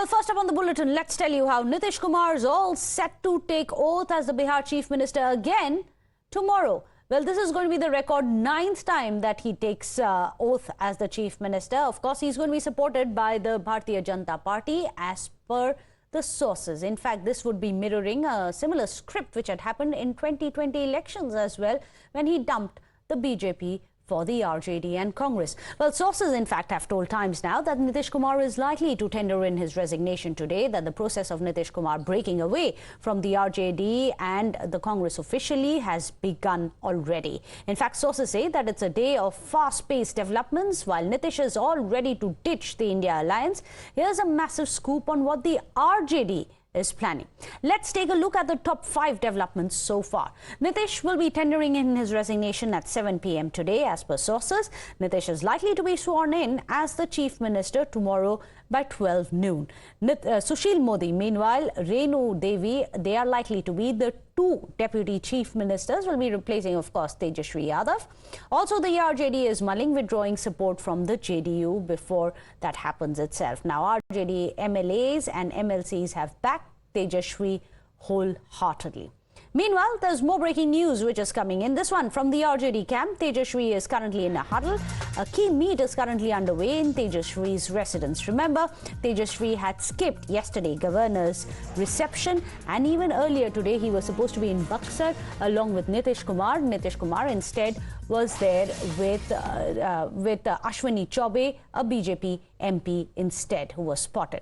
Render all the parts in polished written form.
Well, first up on the bulletin, let's tell you how Nitish Kumar is all set to take oath as the Bihar Chief Minister again tomorrow. Well, this is going to be the record 9th time that he takes oath as the Chief Minister. Of course, he's going to be supported by the Bharatiya Janata Party as per the sources. In fact, this would be mirroring a similar script which had happened in 2020 elections as well, when he dumped the BJP for the RJD and Congress. Well, sources in fact have told Times Now that Nitish Kumar is likely to tender in his resignation today, that the process of Nitish Kumar breaking away from the RJD and the Congress officially has begun already. In fact, sources say that it's a day of fast-paced developments. While Nitish is all ready to ditch the India alliance, here's a massive scoop on what the RJD is planning. Let's take a look at the top 5 developments so far. Nitish will be tendering in his resignation at 7 p.m. today. As per sources, Nitish is likely to be sworn in as the Chief Minister tomorrow by 12 noon. Sushil Modi, meanwhile, Renu Devi, they are likely to be the 2 Deputy Chief Ministers, will be replacing, of course, Tejashwi Yadav. Also, the RJD is mulling withdrawing support from the JDU before that happens itself. Now, RJD MLAs and MLCs have backed Tejashwi wholeheartedly. Meanwhile, there's more breaking news which is coming in. This one from the RJD camp. Tejashwi is currently in a huddle. A key meet is currently underway in Tejashwi's residence. Remember, Tejashwi had skipped yesterday governor's reception, and even earlier today he was supposed to be in Buxar along with Nitish Kumar. Nitish Kumar instead was there with Ashwini Chaubey, a BJP MP instead, who was spotted.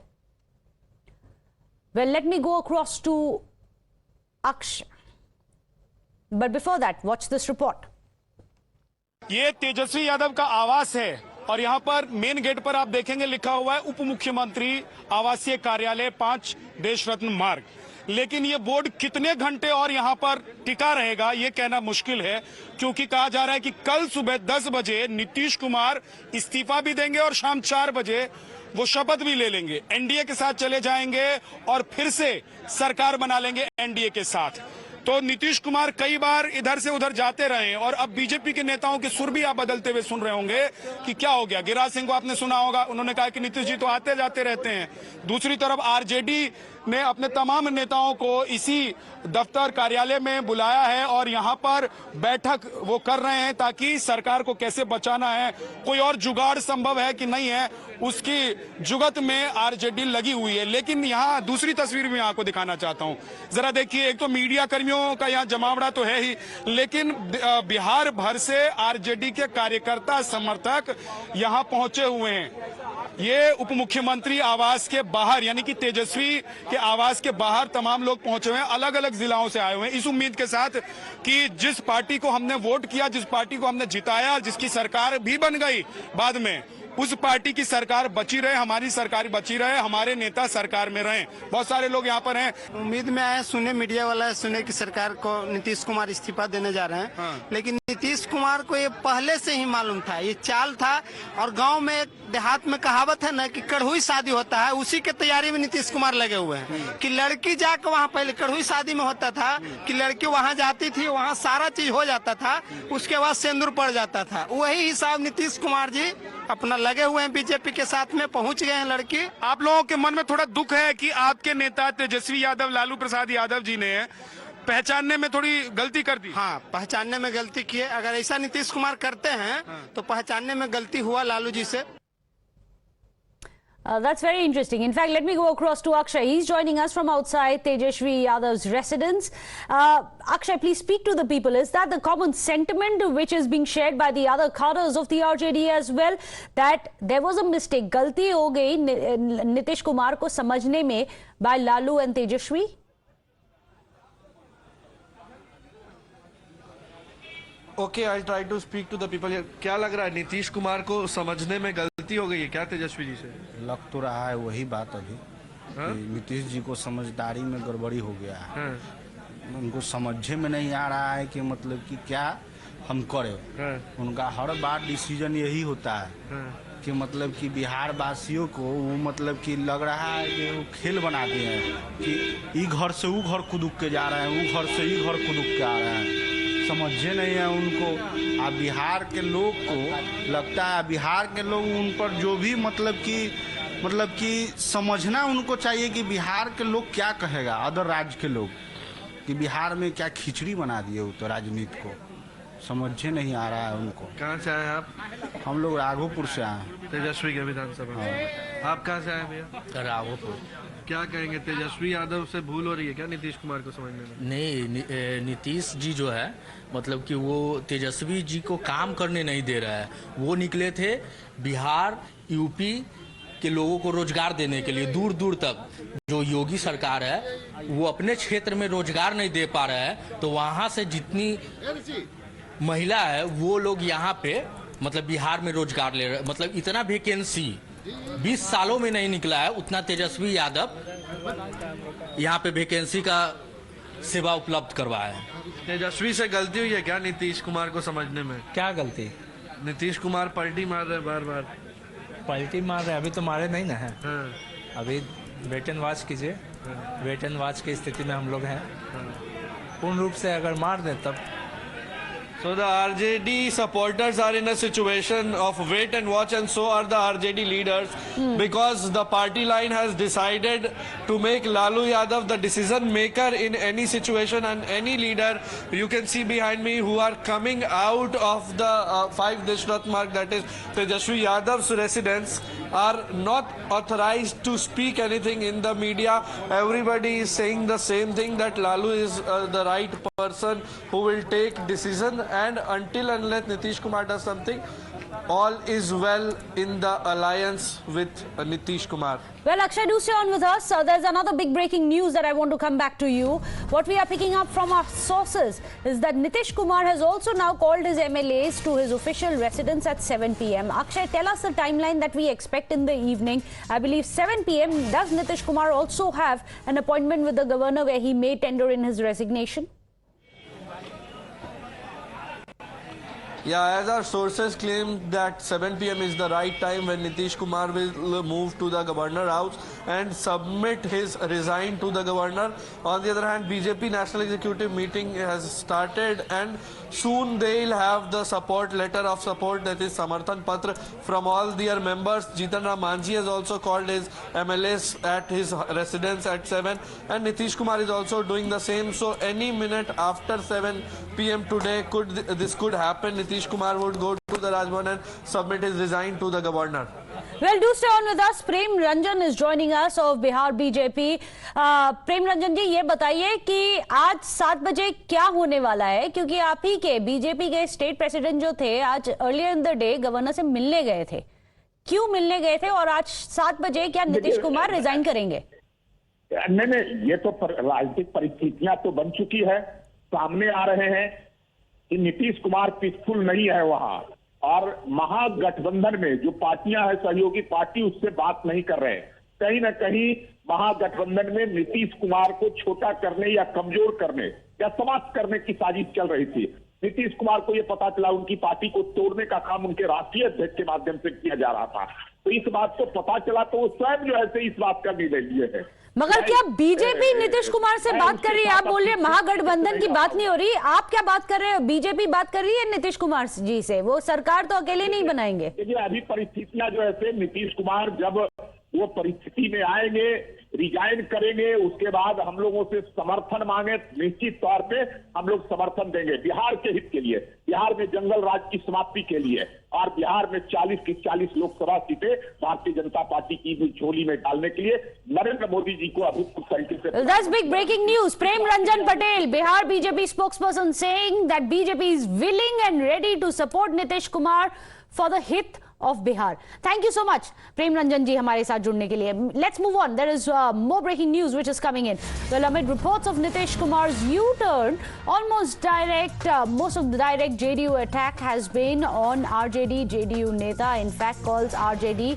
Well, let me go across to Akshay. But before that, watch this report. ये तेजस्वी यादव का आवास है और यहाँ पर main gate पर आप देखेंगे लिखा हुआ है उप मुख्यमंत्री आवासीय कार्यालय 5 देश रत्न मार्ग। लेकिन ये बोर्ड कितने घंटे और यहाँ पर टिका रहेगा ये कहना मुश्किल है, क्योंकि कहा जा रहा है कि कल सुबह 10 बजे नीतीश कुमार इस्तीफा भी देंगे और शाम 4 बजे वो शपथ भी ले लेंगे, एनडीए के साथ चले जाएंगे और फिर से सरकार बना लेंगे एनडीए के साथ। तो नीतीश कुमार कई बार इधर से उधर जाते रहे और अब बीजेपी के नेताओं के सुर भी आप बदलते हुए सुन रहे होंगे कि क्या हो गया। गिरिराज सिंह को आपने सुना होगा, उन्होंने कहा कि नीतीश जी तो आते जाते रहते हैं। दूसरी तरफ आरजेडी ने अपने तमाम नेताओं को इसी दफ्तर कार्यालय में बुलाया है और यहाँ पर बैठक वो कर रहे हैं ताकि सरकार को कैसे बचाना है, कोई और जुगाड़ संभव है कि नहीं है, उसकी जुगत में आरजेडी लगी हुई है। लेकिन यहाँ दूसरी तस्वीर भी आपको दिखाना चाहता हूँ, जरा देखिए। एक तो मीडिया कर्मियों का यहाँ जमावड़ा तो है ही, लेकिन बिहार भर से आरजेडी के कार्यकर्ता समर्थक यहाँ पहुंचे हुए हैं। ये उप मुख्यमंत्री आवास के बाहर यानी कि तेजस्वी के आवास के बाहर तमाम लोग पहुंचे हुए हैं, अलग अलग जिलाओं से आए हुए हैं, इस उम्मीद के साथ कि जिस पार्टी को हमने वोट किया, जिस पार्टी को हमने जिताया, जिसकी सरकार भी बन गई बाद में, उस पार्टी की सरकार बची रहे, हमारी सरकार बची रहे, हमारे नेता सरकार में रहें। बहुत सारे लोग यहाँ पर हैं। उम्मीद में आए, सुने मीडिया वाला सुने कि सरकार को नीतीश कुमार इस्तीफा देने जा रहे हैं। हाँ। लेकिन नीतीश कुमार को ये पहले से ही मालूम था, ये चाल था। और गांव में देहात में कहावत है ना कि कड़हुई शादी होता है, उसी के तैयारी में नीतीश कुमार लगे हुए हैं कि लड़की जाकर वहाँ, पहले कड़हुई शादी में होता था कि लड़की वहाँ जाती थी, वहाँ सारा चीज हो जाता था, उसके बाद सिंदूर पड़ जाता था। वही हिसाब नीतीश कुमार जी अपना लगे हुए हैं, बीजेपी के साथ में पहुंच गए हैं लड़की। आप लोगों के मन में थोड़ा दुख है कि आपके नेता तेजस्वी यादव, लालू प्रसाद यादव जी ने पहचानने में थोड़ी गलती कर दी। हाँ, पहचानने में गलती की है। अगर ऐसा नीतीश कुमार करते हैं तो पहचानने में गलती हुआ लालू जी से। That's very interesting. In fact, let me go across to Akshay. He's joining us from outside Tejashwi Yadav's residence. Akshay, please speak to the people. Is that the common sentiment which is being shared by the other cadres of the RJD as well? That there was a mistake, गलती हो गई नीतीश कुमार को समझने में by Lalu and Tejashwi? Okay, I try to speak to the people. क्या लग रहा है, नीतीश कुमार को समझने में गलती हो गई है क्या तेजस्वी जी से? लग तो रहा है वही बात अभी कि नीतीश जी को समझदारी में गड़बड़ी हो गया है। उनको समझे में नहीं आ रहा है कि मतलब कि क्या हम करें। उनका हर बार डिसीजन यही होता है कि मतलब कि बिहार वासियों को वो मतलब कि लग रहा है कि वो खेल बना दिए हैं कि ई घर से वो घर कुदुक के जा रहे हैं, वो घर से ई घर कुदुक के आ रहे हैं। समझे नहीं है उनको। अब बिहार के लोग को लगता है, बिहार के लोग उन पर जो भी मतलब कि मतलब कि समझना उनको चाहिए कि बिहार के लोग क्या कहेगा, अदर राज्य के लोग, कि बिहार में क्या खिचड़ी बना दिए हो तो राजनीति को समझे नहीं आ रहा है उनको। कहाँ से आए आप? हम लोग राघोपुर से आए हैं। तेजस्वी के विधानसभा। आप कहाँ से आए भैया? राघोपुर। क्या कहेंगे, तेजस्वी यादव से भूल हो रही है क्या नीतीश कुमार को समझने में? नहीं, नीतीश जी जो है मतलब कि वो तेजस्वी जी को काम करने नहीं दे रहा है। वो निकले थे बिहार यूपी के लोगों को रोजगार देने के लिए दूर दूर तक। जो योगी सरकार है वो अपने क्षेत्र में रोजगार नहीं दे पा रहा है, तो वहाँ से जितनी महिला है वो लोग यहाँ पे मतलब बिहार में रोजगार ले रहे। मतलब इतना वैकेंसी 20 सालों में नहीं निकला है उतना तेजस्वी यादव यहाँ पे वैकेंसी का सेवा उपलब्ध करवाया है। तेजस्वी से गलती हुई है क्या नीतीश कुमार को समझने में? क्या गलती? नीतीश कुमार पलटी मार रहे बार बार। पलटी मार रहे, अभी तो मारे नहीं ना है। हाँ। अभी वेट एंड वॉच कीजिए। वेट एंड वॉच की स्थिति में हम लोग हैं। पूर्ण रूप से अगर मार दें तब। So the RJD supporters are in a situation of wait and watch, and so are the RJD leaders, because the party line has decided to make Lalu Yadav the decision maker in any situation, and any leader you can see behind me who are coming out of the 5 Deshrat Marg, that is Tejaswi Yadav's residence, are not authorized to speak anything in the media. Everybody is saying the same thing, that Lalu is the right person who will take decision, and until unless Nitish Kumar does something, all is well in the alliance with Nitish Kumar. Well, Akshay, do stay on with us. There's another big breaking news that I want to come back to you. What we are picking up from our sources is that Nitish Kumar has also now called his MLAs to his official residence at 7 p.m. Akshay, tell us the timeline that we expect in the evening. I believe 7 p.m. Does Nitish Kumar also have an appointment with the governor where he may tender in his resignation? Yeah, as our sources claim that 7 p.m. is the right time when Nitish Kumar will move to the governor house and submit his resign to the governor. On the other hand, BJP National Executive meeting has started, and soon they'll have the support letter of support, that is Samarthan Patra, from all their members. Jitan Ram Manjhi has also called his MLAs at his residence at 7, and Nitish Kumar is also doing the same. So any minute after 7 p.m. today this could happen. Nitish Kumar would go to the Rajbhavan and submit his resign to the governor. Well, do stay on with us. Prem Ranjan is joining us of Bihar BJP. प्रेम रंजन जी, ये बताइए कि आज 7 बजे क्या होने वाला है, क्योंकि आप ही के बीजेपी के स्टेट प्रेसिडेंट जो थे आज earlier in the day governor से मिलने गए थे। क्यों मिलने गए थे और आज 7 बजे क्या नीतीश कुमार रिजाइन करेंगे? नहीं, ये तो राजनीतिक परिस्थितियां तो बन चुकी है, सामने आ रहे हैं कि नीतीश कुमार पीसफुल नहीं है वहां, और महागठबंधन में जो पार्टियां हैं, सहयोगी पार्टी, उससे बात नहीं कर रहे हैं। कहीं ना कहीं महागठबंधन में नीतीश कुमार को छोटा करने या कमजोर करने या समाप्त करने की साजिश चल रही थी। नीतीश कुमार को यह पता चला उनकी पार्टी को तोड़ने का काम उनके राष्ट्रीय अध्यक्ष के माध्यम से किया जा रहा था, तो इस बात को पता चला तो वो स्वयं जो है इस बात का निर्णय लिए है। मगर क्या बीजेपी नीतीश कुमार से बात कर रही है? आप बोल रहे हैं महागठबंधन की बात नहीं हो रही, आप क्या बात कर रहे हो? बीजेपी बात कर रही है नीतीश कुमार जी से, वो सरकार तो अकेले नहीं बनाएंगे। देखिए, अभी परिस्थितियां जो है नीतीश कुमार जब वो परिस्थिति में आएंगे, रिजाइन करेंगे, उसके बाद हम लोगों से समर्थन मांगे, निश्चित तौर पे हम लोग समर्थन देंगे बिहार के हित के लिए, बिहार में जंगल राज की समाप्ति के लिए, और बिहार में 40 की 40 लोकसभा सीटें भारतीय जनता पार्टी की झोली में डालने के लिए नरेंद्र मोदी जी को अभूतपूर्व तरीके से। That's big breaking news. Prem Ranjan Patel, Bihar BJP spokesperson, saying that BJP is willing and ready to support Nitish Kumar for the hit of Bihar. Thank you so much, Prem Ranjan ji, हमारे साथ जुड़ने के लिए. Let's move on. There is more breaking news which is coming in. Well, amid reports of Nitish Kumar's U-turn, almost direct, most of the direct JDU attack has been on RJD. JDU Neta, in fact, calls RJD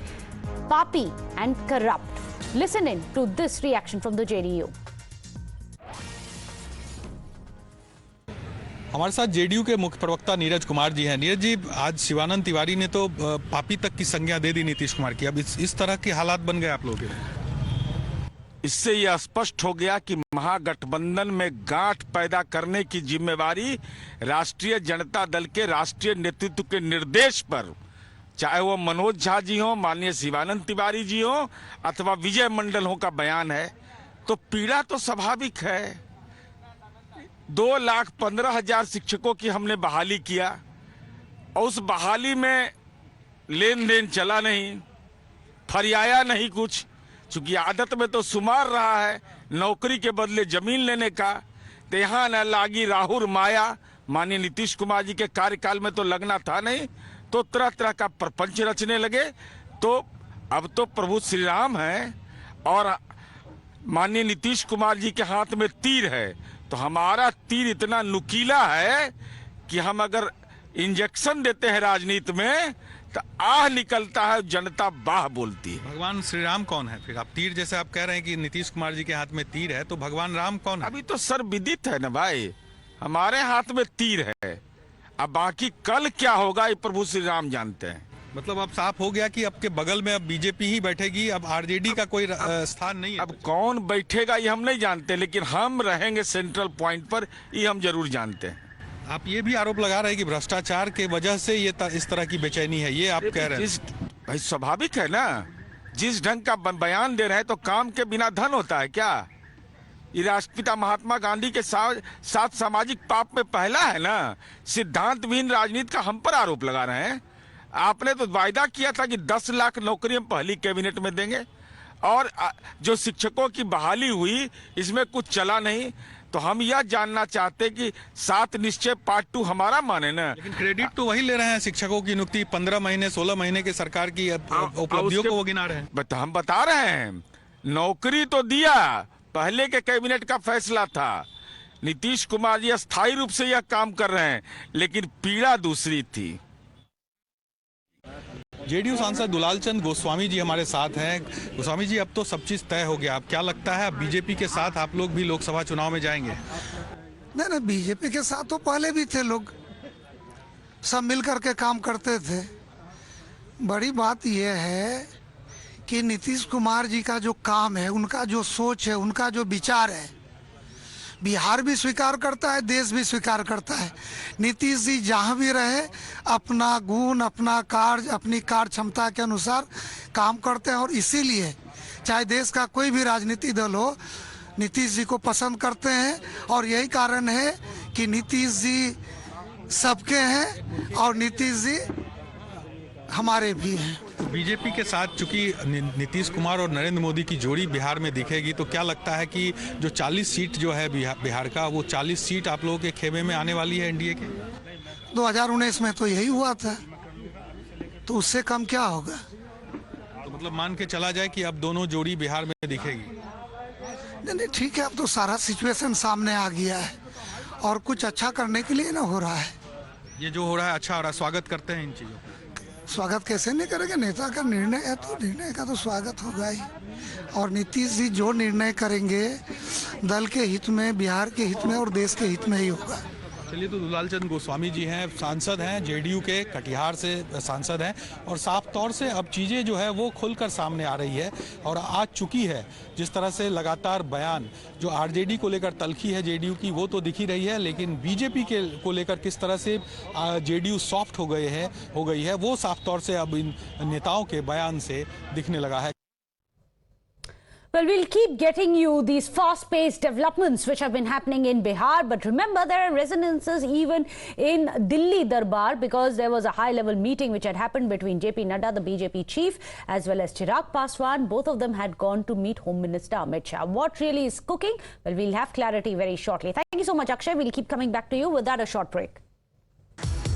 papi and corrupt. Listen in to this reaction from the JDU. हमारे साथ JDU के मुख्य प्रवक्ता नीरज कुमार जी हैं। नीरज जी, आज शिवानंद तिवारी ने तो पापी तक की संज्ञा दे दी नीतीश कुमार की, अब इस तरह के हालात बन गए आप लोगों के। इससे यह स्पष्ट हो गया कि महागठबंधन में गांठ पैदा करने की जिम्मेवारी राष्ट्रीय जनता दल के राष्ट्रीय नेतृत्व के निर्देश पर चाहे वो मनोज झा जी हो, माननीय शिवानंद तिवारी जी हो अथवा विजय मंडल हो का बयान है, तो पीड़ा तो स्वाभाविक है। 2,15,000 शिक्षकों की हमने बहाली किया और उस बहाली में लेन देन चला नहीं, फरियाया नहीं कुछ, क्योंकि आदत में तो शुमार रहा है नौकरी के बदले जमीन लेने का। तो यहाँ न लागी राहुल माया, माननीय नीतीश कुमार जी के कार्यकाल में तो लगना था नहीं, तो तरह तरह का प्रपंच रचने लगे। तो अब तो प्रभु श्री राम है और माननीय नीतीश कुमार जी के हाथ में तीर है, तो हमारा तीर इतना नुकीला है कि हम अगर इंजेक्शन देते हैं राजनीति में तो आह निकलता है, जनता बाह बोलती है। भगवान श्री राम कौन है फिर? आप तीर जैसे आप कह रहे हैं कि नीतीश कुमार जी के हाथ में तीर है, तो भगवान राम कौन है? अभी तो सर्वविदित है ना भाई, हमारे हाथ में तीर है, अब बाकी कल क्या होगा ये प्रभु श्री राम जानते हैं। मतलब अब साफ हो गया कि आपके बगल में अब बीजेपी ही बैठेगी, अब आरजेडी का कोई स्थान नहीं है। अब कौन बैठेगा ये हम नहीं जानते, लेकिन हम रहेंगे सेंट्रल पॉइंट पर, ये हम जरूर जानते हैं। आप ये भी आरोप लगा रहे हैं कि भ्रष्टाचार के वजह से ये इस तरह की बेचैनी है, ये आप कह रहे हैं? भाई स्वाभाविक है ना, जिस ढंग का बयान दे रहे हैं तो काम के बिना धन होता है क्या? ये राष्ट्रपिता महात्मा गांधी के साथ सामाजिक पाप में पहला है ना। सिद्धांत विहीन राजनीति का हम पर आरोप लगा रहे हैं। आपने तो वायदा किया था कि 10 लाख नौकरी हम पहली कैबिनेट में देंगे, और जो शिक्षकों की बहाली हुई इसमें कुछ चला नहीं। तो हम यह जानना चाहते कि 7 निश्चय पार्ट 2 हमारा माने ना। लेकिन क्रेडिट तो वही ले रहे हैं, शिक्षकों की नियुक्ति 15 महीने 16 महीने के सरकार की उपलब्धियों को वो गिना रहे हैं। हम बता रहे हैं, नौकरी तो दिया, पहले के कैबिनेट का फैसला था। नीतीश कुमार जी अस्थायी रूप से यह काम कर रहे हैं, लेकिन पीड़ा दूसरी थी। जेडीयू सांसद दुलाल चंद गोस्वामी जी हमारे साथ हैं। गोस्वामी जी, अब तो सब चीज तय हो गया, अब क्या लगता है बीजेपी के साथ आप लोग भी लोकसभा चुनाव में जाएंगे? नहीं, बीजेपी के साथ तो पहले भी थे लोग, सब मिल करके काम करते थे। बड़ी बात यह है कि नीतीश कुमार जी का जो काम है, उनका जो सोच है, उनका जो विचार है, बिहार भी स्वीकार करता है, देश भी स्वीकार करता है। नीतीश जी जहाँ भी रहे अपना गुण, अपना कार्य, अपनी कार्य क्षमता के अनुसार काम करते हैं, और इसीलिए चाहे देश का कोई भी राजनीतिक दल हो, नीतीश जी को पसंद करते हैं। और यही कारण है कि नीतीश जी सबके हैं और नीतीश जी हमारे भी हैं। बीजेपी के साथ चूंकि नीतीश कुमार और नरेंद्र मोदी की जोड़ी बिहार में दिखेगी, तो क्या लगता है कि जो 40 सीट जो है बिहार का, वो 40 सीट आप लोगों के खेमे में आने वाली है एनडीए के? 2019 में तो यही हुआ था, तो उससे कम क्या होगा? तो मतलब मान के चला जाए कि अब दोनों जोड़ी बिहार में दिखेगी? नहीं, ठीक है, अब तो सारा सिचुएशन सामने आ गया है और कुछ अच्छा करने के लिए ना हो रहा है। ये जो हो रहा है अच्छा हो रहा है, स्वागत करते हैं इन चीज़ों का? स्वागत कैसे नहीं करेंगे? नेता का निर्णय है तो निर्णय का तो स्वागत होगा ही। और नीतीश जी जो निर्णय करेंगे दल के हित में, बिहार के हित में और देश के हित में ही होगा। चलिए, तो दुलाल चंद गोस्वामी जी हैं, सांसद हैं, जेडीयू के कटिहार से सांसद हैं, और साफ तौर से अब चीज़ें जो है वो खुलकर सामने आ रही है और आ चुकी है। जिस तरह से लगातार बयान जो आरजेडी को लेकर तलखी है जेडीयू की, वो तो दिख ही रही है, लेकिन बीजेपी को लेकर किस तरह से जेडीयू सॉफ्ट हो गई है वो साफ तौर से अब इन नेताओं के बयान से दिखने लगा है। Well, we'll keep getting you these fast-paced developments which have been happening in Bihar. But remember, there are resonances even in Delhi Darbar, because there was a high-level meeting which had happened between JP Nadda, the BJP chief, as well as Chirag Paswan. Both of them had gone to meet Home Minister Amit Shah. What really is cooking? Well, we'll have clarity very shortly. Thank you so much, Akshay. We'll keep coming back to you without a short break.